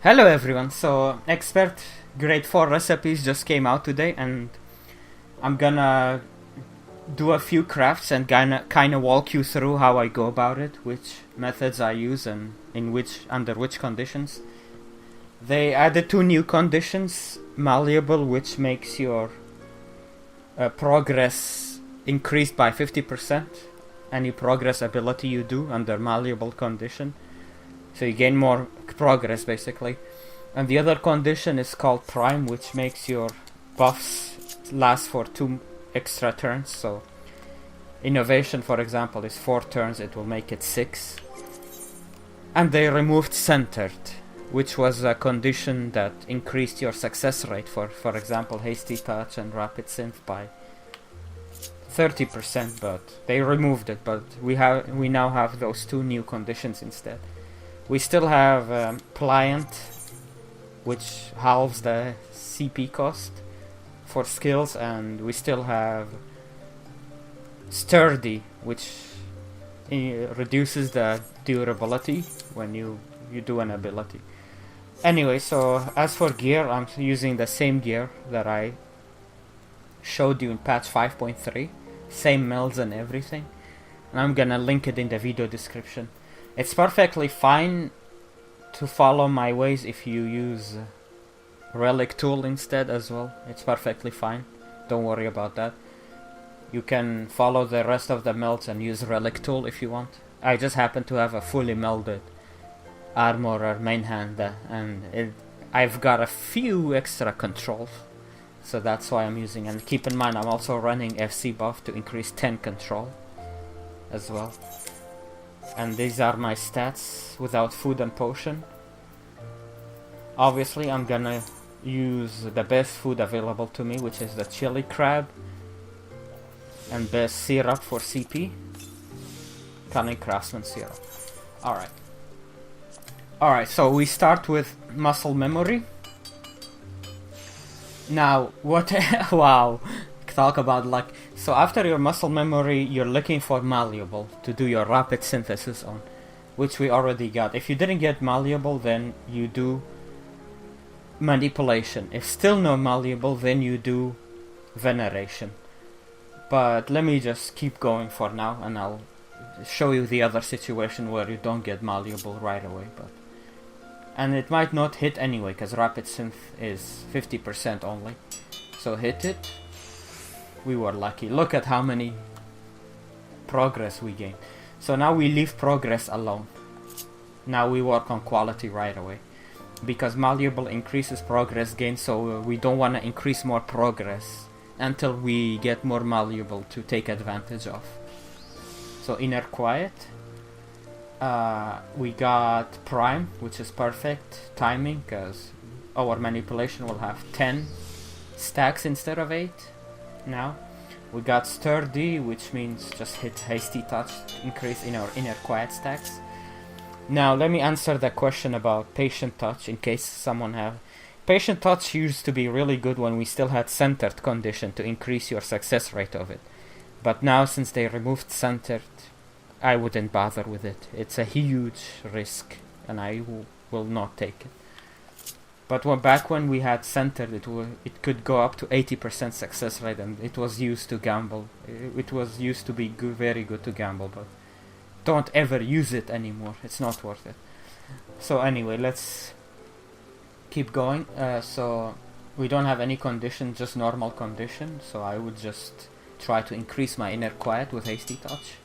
Hello everyone, so Expert Grade 4 recipes just came out today and I'm gonna do a few crafts and kinda walk you through how I go about it, which methods I use and under which conditions. They added two new conditions, malleable, which makes your progress increased by 50%, any progress ability you do under malleable condition. So you gain more progress basically. And the other condition is called prime, which makes your buffs last for 2 extra turns. So innovation, for example, is 4 turns, it will make it 6. And they removed centered, which was a condition that increased your success rate for example, hasty touch and rapid synth by 30%, but they removed it. But we now have those two new conditions instead. We still have pliant, which halves the CP cost for skills, and we still have sturdy, which reduces the durability when you do an ability. Anyway, so as for gear, I'm using the same gear that I showed you in patch 5.3, same melds and everything, and I'm gonna link it in the video description. It's perfectly fine to follow my ways if you use relic tool instead as well. It's perfectly fine, don't worry about that. You can follow the rest of the melds and use relic tool if you want. I just happen to have a fully melded armorer main hand, and I've got a few extra controls, so that's why I'm using. And keep in mind, I'm also running FC buff to increase 10 control as well. And these are my stats without food and potion. Obviously I'm gonna use the best food available to me, which is the chili crab, and best syrup for CP, cunning craftsman syrup. Alright, so we start with muscle memory. Now what wow, talk about luck. So after your muscle memory, you're looking for malleable to do your rapid synthesis on, which we already got. If you didn't get malleable, then you do manipulation. If still no malleable, then you do veneration. But let me just keep going for now, and I'll show you the other situation where you don't get malleable right away. And it might not hit anyway, because rapid synth is 50% only. So hit it. We were lucky. Look at how many progress we gained. So now we leave progress alone. Now we work on quality right away, because malleable increases progress gain, so we don't want to increase more progress until we get more malleable to take advantage of. So inner quiet, we got prime, which is perfect timing, because our manipulation will have 10 stacks instead of 8. Now we got sturdy, which means just hit hasty touch to increase in our inner quiet stacks. Now let me answer the question about patient touch, in case someone have. Patient touch used to be really good when we still had centered condition to increase your success rate of it, but now since they removed centered, I wouldn't bother with it. It's a huge risk and I will not take it. But back when we had centered, it could go up to 80% success rate, and it was used to gamble. It was used to be very good to gamble, but don't ever use it anymore. It's not worth it. So anyway, let's keep going. So we don't have any condition, just normal condition. So I would just try to increase my inner quiet with hasty touch.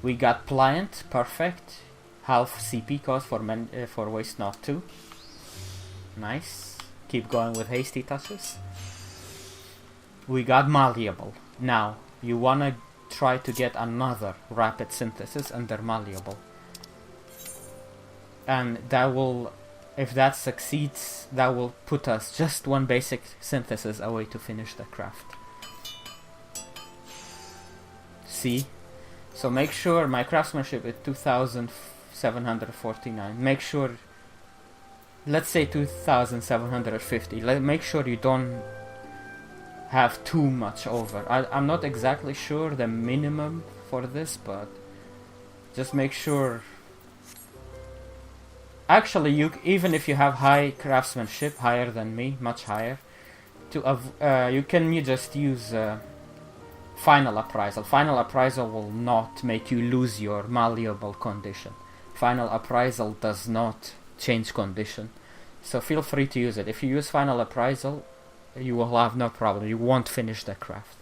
We got pliant, perfect. Half CP cost for waste not 2. Nice. Keep going with hasty touches. We got malleable. Now you wanna try to get another rapid synthesis under malleable, and that will, if that succeeds, that will put us just one basic synthesis away to finish the craft. See? So make sure my craftsmanship is 2749. Make sure, let's say 2750. Make sure you don't have too much over. I'm not exactly sure the minimum for this, but just make sure Actually, even if you have high craftsmanship, higher than me, much higher, you just use final appraisal. Final appraisal will not make you lose your malleable condition. Final appraisal does not change condition, so feel free to use it. If you use final appraisal, you will have no problem. You won't finish the craft,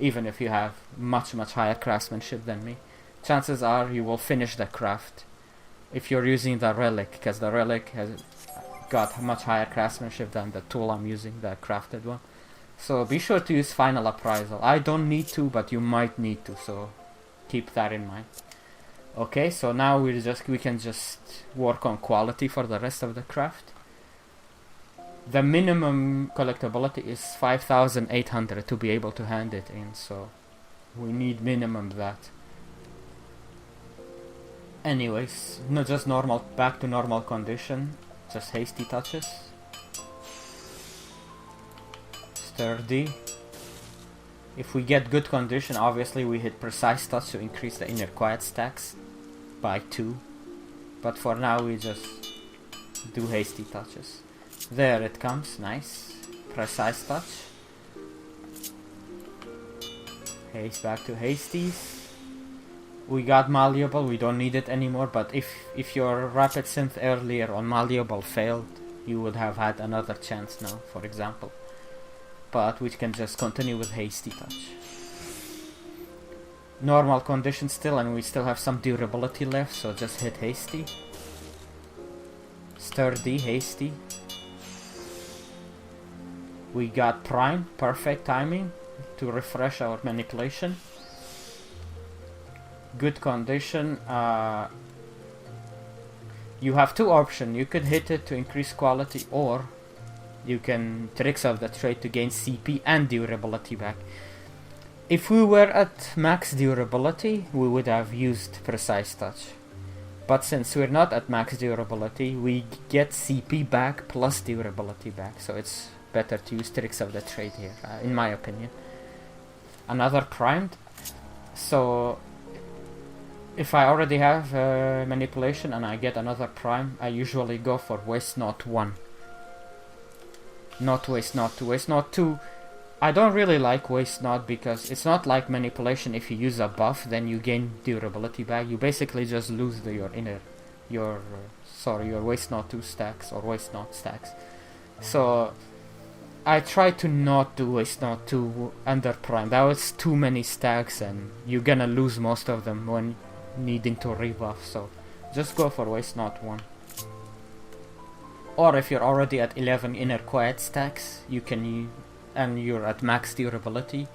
even if you have much higher craftsmanship than me. Chances are you will finish the craft if you're using the relic, because the relic has got much higher craftsmanship than the tool I'm using, the crafted one. So be sure to use final appraisal. I don't need to, but you might need to, so keep that in mind. Okay, so now we can just work on quality for the rest of the craft. The minimum collectability is 5,800 to be able to hand it in, so we need minimum that. Anyways, just normal, back to normal condition, just hasty touches. Sturdy. If we get good condition, obviously we hit precise touch to increase the inner quiet stacks by 2. But for now we just do hasty touches. There it comes, nice. Precise touch. Haste back to hasties. We got malleable, we don't need it anymore, but if your rapid synth earlier on malleable failed, you would have had another chance now, for example. But we can just continue with hasty touch. Normal condition still, and we still have some durability left, so just hit hasty. Sturdy, hasty. We got prime, perfect timing to refresh our manipulation. Good condition. You have two options. You could hit it to increase quality, or you can tricks of the trade to gain CP and durability back. If we were at max durability, we would have used precise touch. But since we're not at max durability, we get CP back plus durability back. So it's better to use tricks of the trade here, in my opinion. Another primed. So if I already have manipulation and I get another prime, I usually go for waste not 1. Not waste not 2. Waste not 2, I don't really like waste not, because it's not like manipulation. If you use a buff, then you gain durability back. You basically just lose your waste not 2 stacks or waste not stacks. So I try to not do waste not 2 under prime. That was too many stacks and you're gonna lose most of them when needing to rebuff. So just go for waste not 1. Or if you're already at 11 inner quiet stacks, and you're at max durability,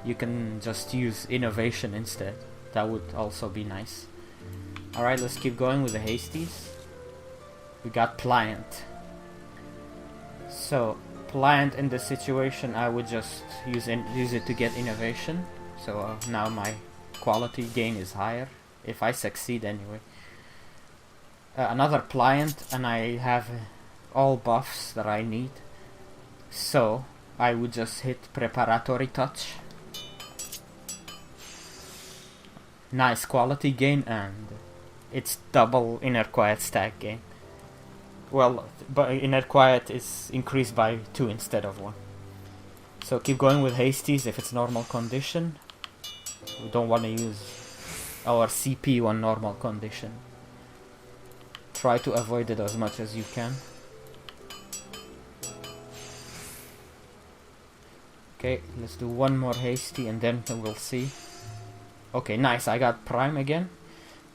you can just use innovation instead. That would also be nice. Alright, let's keep going with the hasties. We got pliant. So pliant in this situation, I would just use it to get innovation. So now my quality gain is higher, if I succeed anyway. Another pliant, and I have all buffs that I need. So I would just hit preparatory touch. Nice quality gain, and it's double inner quiet stack gain. Well, but inner quiet is increased by 2 instead of 1. So keep going with hasties if it's normal condition. We don't want to use our CP on normal condition. Try to avoid it as much as you can. Okay, let's do one more hasty and then we'll see. Okay, nice, I got prime again.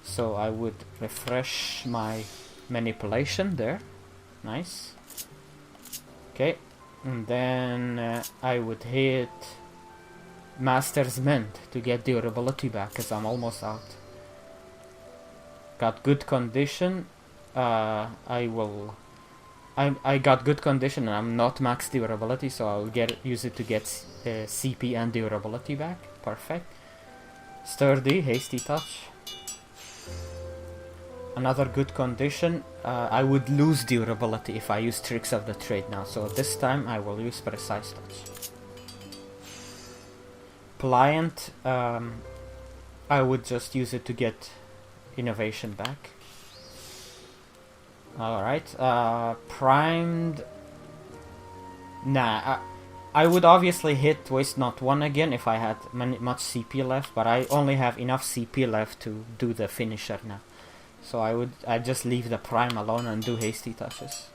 So I would refresh my manipulation there. Nice. Okay, and then I would hit Master's Mend to get durability back, because I'm almost out. Got good condition. I got good condition and I'm not max durability, so I'll use it to get CP and durability back. Perfect. Sturdy, hasty touch. Another good condition. I would lose durability if I use tricks of the trade now, so this time I will use precise touch. Pliant, I would just use it to get innovation back. Alright, primed. Nah, I would obviously hit Waste Not 1 again if I had much CP left, but I only have enough CP left to do the finisher now. So I'd just leave the prime alone and do hasty touches.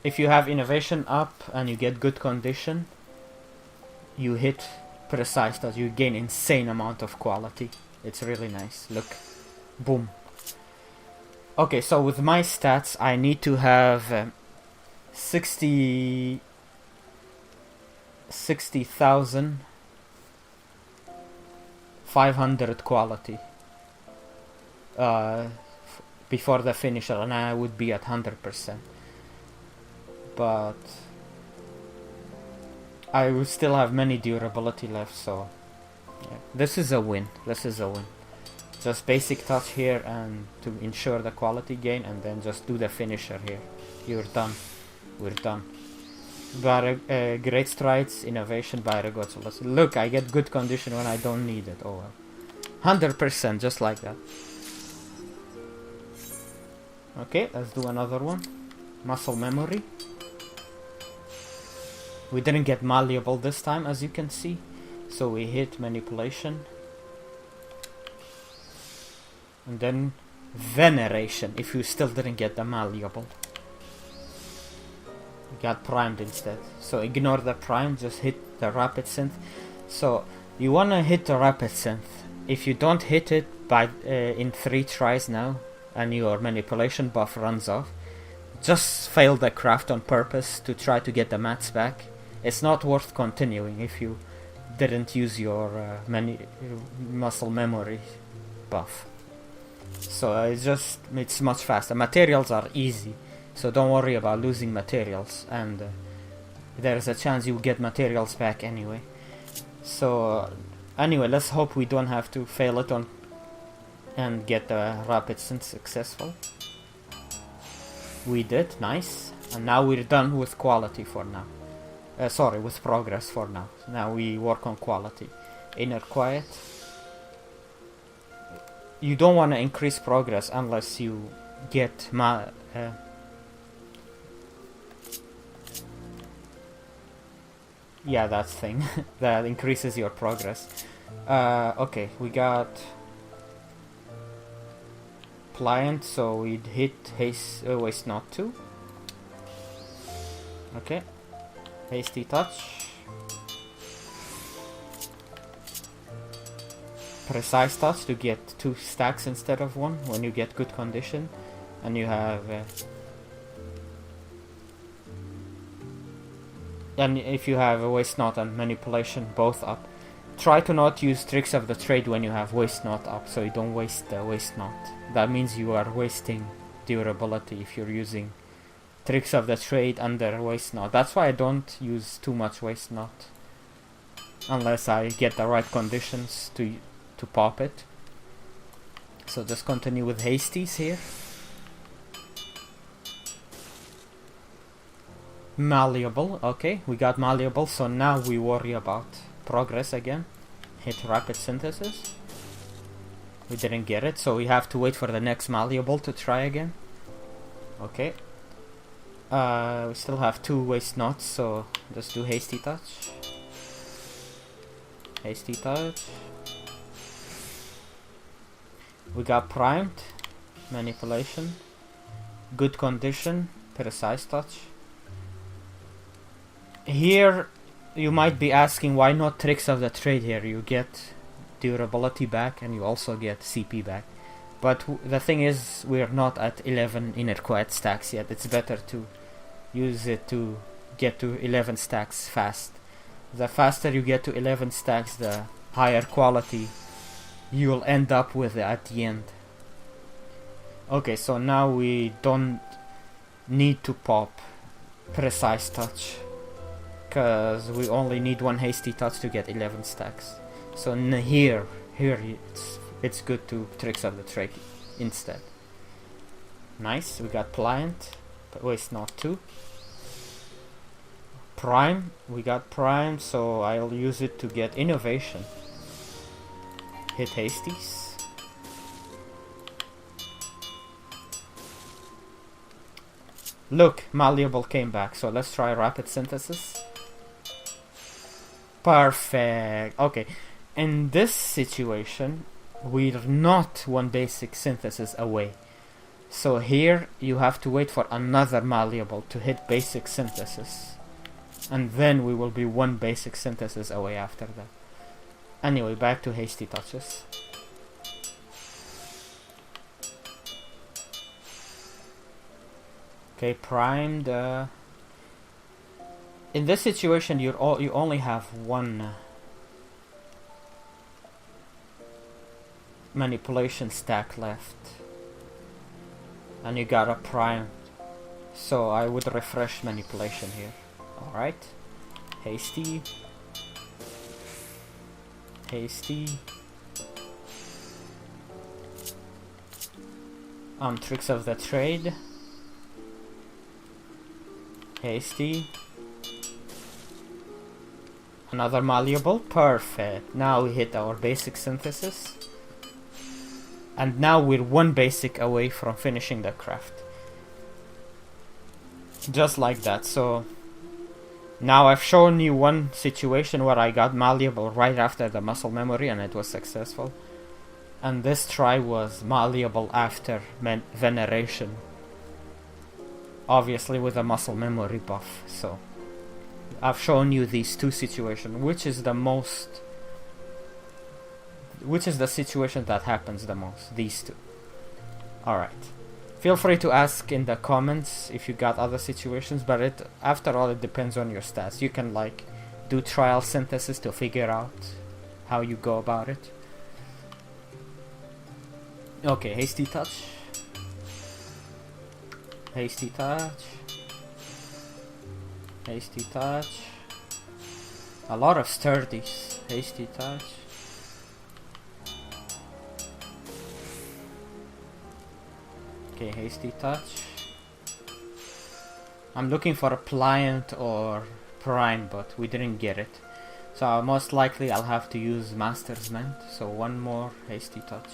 If you have innovation up and you get good condition, you hit precise touch, you gain insane amount of quality. It's really nice. Look. Boom. Okay, so with my stats, I need to have 60,500 quality before the finisher, and I would be at 100%. But I will still have many durability left, so yeah. This is a win. This is a win. Just basic touch here and to ensure the quality gain, and then just do the finisher here. You're done. We're done. Great strides, innovation by Regotsulas. Look, I get good condition when I don't need it. Oh well. 100%, just like that. Okay, let's do another one. Muscle memory. We didn't get malleable this time, as you can see. So we hit manipulation. And then veneration, if you still didn't get the malleable. You got primed instead. So ignore the prime, just hit the rapid synth. So you wanna hit the rapid synth. If you don't hit it by in 3 tries now, and your manipulation buff runs off, just fail the craft on purpose to try to get the mats back. It's not worth continuing if you didn't use your muscle memory buff. So it's much faster. Materials are easy, so don't worry about losing materials, and there's a chance you get materials back anyway. So anyway, let's hope we don't have to fail it on and get the rapid synth successful. We did, nice. And now we're done with quality for now. Sorry, with progress for now. Now we work on quality. Inner quiet. You don't want to increase progress unless you get yeah, that thing that increases your progress. Okay, we got pliant, so we'd hit waste not to. Okay, hasty touch, precise touch to get 2 stacks instead of 1 when you get good condition, and you have and if you have a waste not and manipulation both up, try to not use tricks of the trade when you have waste not up, so you don't waste the waste not. That means you are wasting durability if you're using tricks of the trade under waste not. That's why I don't use too much waste not unless I get the right conditions to pop it. So just continue with hasties here. Malleable, okay, we got malleable, so now we worry about progress again. Hit rapid synthesis. We didn't get it, so we have to wait for the next malleable to try again. Okay. We still have 2 waste knots, so just do hasty touch. Hasty touch. We got primed. Manipulation. Good condition. Precise touch. Here you might be asking why not tricks of the trade here. You get durability back and you also get CP back. But the thing is, we're not at 11 inner quiet stacks yet. It's better to use it to get to 11 stacks fast. The faster you get to 11 stacks, the higher quality you'll end up with at the end. Okay, so now we don't need to pop precise touch, because we only need 1 hasty touch to get 11 stacks. So here it's good to tricks of the trade instead. Nice, we got pliant, but waste not 2. Prime, we got prime, so I'll use it to get innovation. Hit hasties. Look, malleable came back, so let's try rapid synthesis. Perfect. Okay, in this situation, we're not one basic synthesis away. So here you have to wait for another malleable to hit basic synthesis. And then we will be one basic synthesis away after that. Anyway, back to hasty touches. Okay, primed. In this situation, you only have one manipulation stack left, and you got a primed. So I would refresh manipulation here. All right, hasty, hasty. Tricks of the trade. Hasty. Another malleable. Perfect. Now we hit our basic synthesis. And now we're one basic away from finishing the craft. Just like that. So now I've shown you one situation where I got malleable right after the muscle memory and it was successful. And this try was malleable after veneration. Obviously with a muscle memory buff. So I've shown you these two situations. Which is the situation that happens the most? These two. Alright. Feel free to ask in the comments if you got other situations, but after all it depends on your stats. You can like do trial synthesis to figure out how you go about it. Okay, hasty touch. Hasty touch. Hasty touch. A lot of sturdies. Hasty touch. Okay, hasty touch. I'm looking for a pliant or prime, but we didn't get it. So most likely I'll have to use Master's Mend. So one more hasty touch.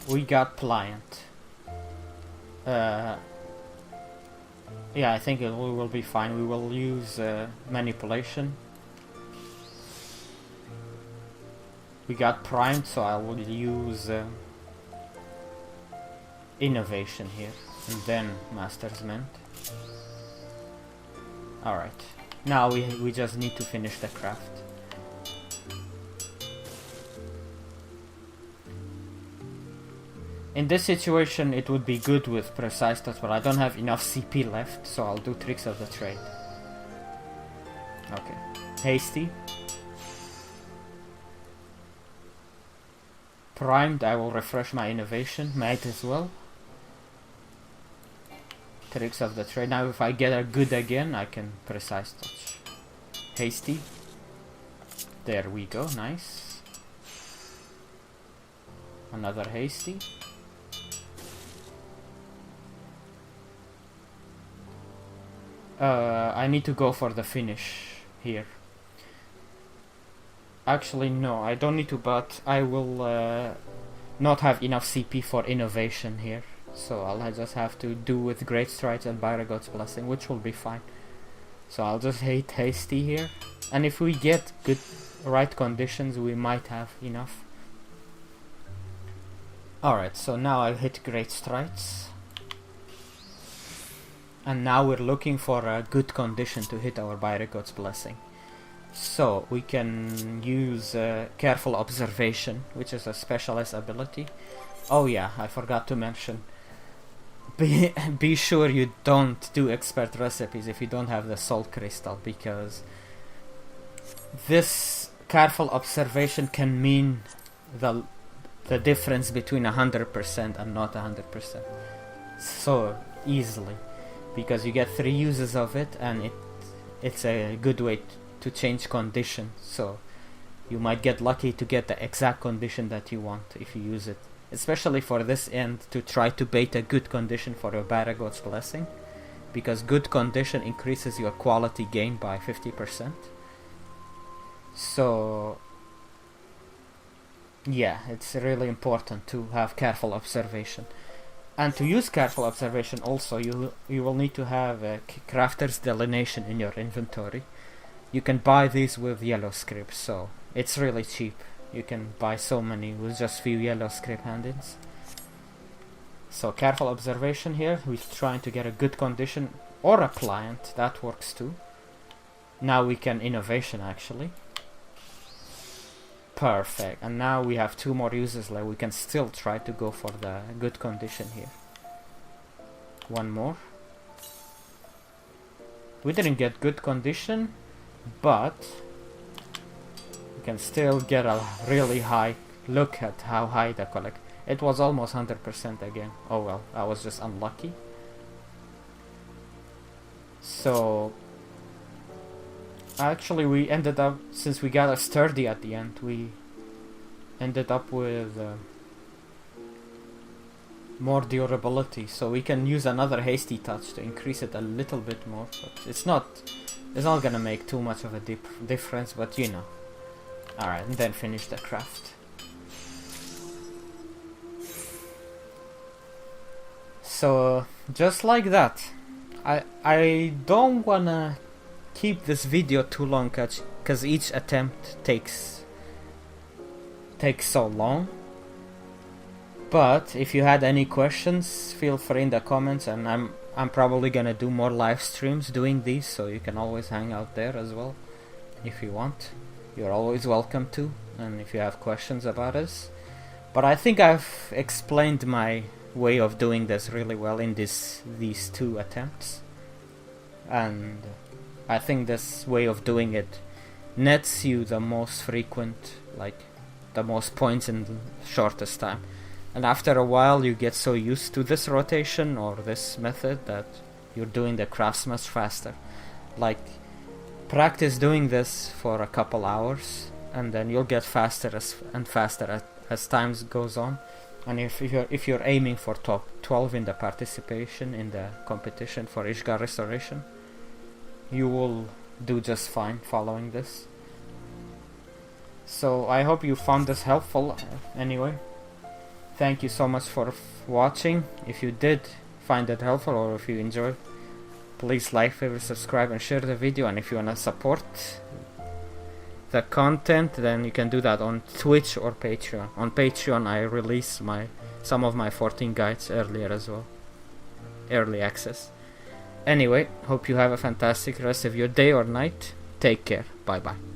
We got pliant. Yeah, I think we will be fine. We will use manipulation. We got primed, so I will use innovation here, and then Master's Mend. Alright, now we just need to finish the craft. In this situation it would be good with precise touch, but I don't have enough CP left, so I'll do tricks of the trade. Okay, hasty. Primed, I will refresh my innovation, might as well. Tricks of the trade. Now if I get a good again, I can precise touch. Hasty. There we go, nice. Another hasty. I need to go for the finish here. Actually no, I don't need to, but I will not have enough CP for innovation here. So I'll just have to do with Great Strides and Byragod's Blessing, which will be fine. So I'll just hit hasty here. And if we get good right conditions, we might have enough. Alright, so now I'll hit Great Strides. And now we're looking for a good condition to hit our Byragod's Blessing. So we can use Careful Observation, which is a specialist ability. Oh yeah, I forgot to mention. Be sure you don't do expert recipes if you don't have the Soul Crystal, because this Careful Observation can mean the difference between 100% and not 100%. So easily. Because you get 3 uses of it, and it's a good way to change condition. So you might get lucky to get the exact condition that you want if you use it. Especially for this end, to try to bait a good condition for your Byragod's Blessing. Because good condition increases your quality gain by 50%. So yeah, it's really important to have Careful Observation. And to use careful observation also, you will need to have a crafter's delineation in your inventory. You can buy these with yellow script, so it's really cheap. You can buy so many with just few yellow script hand-ins. So careful observation here, we're trying to get a good condition or a pliant, that works too. Now we can innovation actually. Perfect, and now we have 2 more uses left. We can still try to go for the good condition here. 1 more. We didn't get good condition, but we can still get a really high. Look at how high the collect. It was almost 100% again. Oh well, I was just unlucky. So actually we ended up, since we got a sturdy at the end, we ended up with more durability, so we can use another hasty touch to increase it a little bit more, but it's not gonna make too much of a difference, but you know. Alright, and then finish the craft. So just like that. I don't wanna keep this video too long because each attempt takes so long. But if you had any questions, feel free in the comments, and I'm probably gonna do more live streams doing these, so you can always hang out there as well if you want. You're always welcome to, and if you have questions about this. But I think I've explained my way of doing this really well in these 2 attempts, and I think this way of doing it nets you the most frequent, like the most points in the shortest time. And after a while you get so used to this rotation or this method that you're doing the crafts much faster. Like, practice doing this for a couple hours and then you'll get faster and faster as time goes on. And if you're aiming for top 12 in the participation in the competition for Ishgar restoration, you will do just fine following this. So I hope you found this helpful. Anyway, thank you so much for watching. If you did find it helpful or if you enjoyed, please like, favorite, subscribe and share the video. And if you want to support the content, then you can do that on Twitch or Patreon. On Patreon I release some of my 14 guides earlier as well, early access. Anyway, hope you have a fantastic rest of your day or night. Take care. Bye bye.